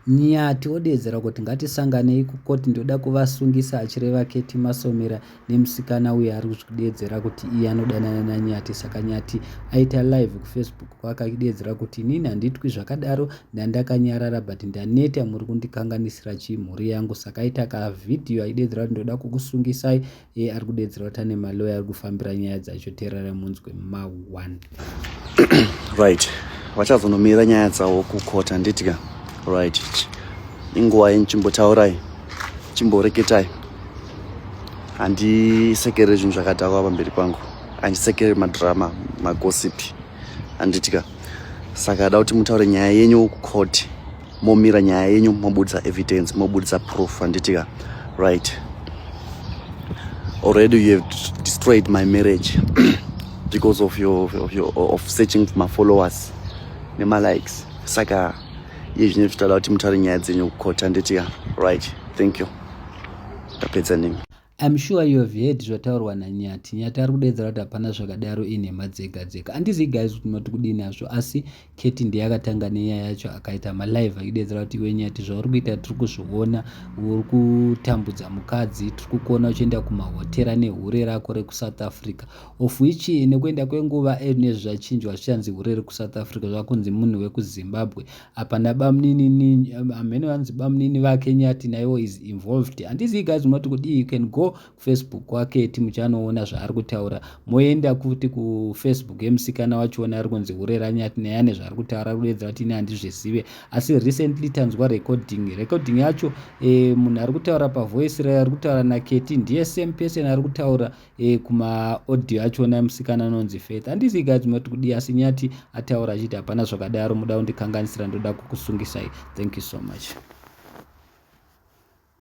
Nyati odedzera kuti ngatisanganei kukoti ndoda kuvasungisa achireva Keti Masomera nemusikana uyo ari kudedzera kuti iye anodanana naNyati. Saka Nyati aita live kuFacebook kwakadedzera kuti inini handitwi zvakadaro, ndandakanyarara but ndaneta, muri kundikanganisira chimhuri yangu. Saka aita kavhidhiyo aidedzera kuti ndoda kukusungisai. Ari kudedzera kuti ane maloya ari kufambira nyaya dzacho. Teerera munzwe ma1. Right, vachazonomira nyaya dzawo kukota nditika. Right, inguva yenchimbotaurai, chimboreketai. Handisekere zvinhu zvakadhakwa pamberi pangu, handisekere madrama, magosipi, handitika. Saka ada kuti mutaure nyaya yenyu kukoti, momira nyaya yenyu, mobudisa evidence, mobudisa proof, handitika. Right, already you have destroyed my marriage because of of searching for my followers nema likes. Saka izvi nezvitoda kuti mutaure nyaya dzenyu kukota, handitika. Right, thank you. Tapedza nemi. I'm sure you have heard zvataurwa naNyati. Nyati ari kudedzera kuti hapana zvakadaro, inhema dzega dzega. Handizii guys kuti mati kudini hazvo, asi Keti ndiye akatanga nenyaya yacho akaita malive achidedzera kuti iwe Nyati zvauri kuita tiri kuzviona, uri kutambudza mukadzi, tiri kukuona uchienda kumahotera nehure rako rekuSouth Africa, of which nekuenda kwenguva nezvachinjwa zvichanzi hure rekuSouth Africa zvakunzi munhu wekuZimbabwe. Apa nabamunini amene vanzi bamunini vake Nyati naiwo is involved. Handizii guys mati kudii, you can go kuFacebook kwake timuchanoona zvaari kutaura. Moenda kuti kuFacebook yemusikana wachiona ari kunzi hure raNyati neyane zvaari kutaura, ari kudedzera kuti ine handizvizive. Asi recently tanzwa recording yacho, munhu ari kutaura pavoice ari kutaura naKeti ndiye same person ari kutaura kuma-audio achona musikana anonzi Faith. Handizii guys mati kudii, asi Nyati ataura achiti hapana zvakadaro, muda kundikanganisira, ndoda kukusungisai. Thank you so much.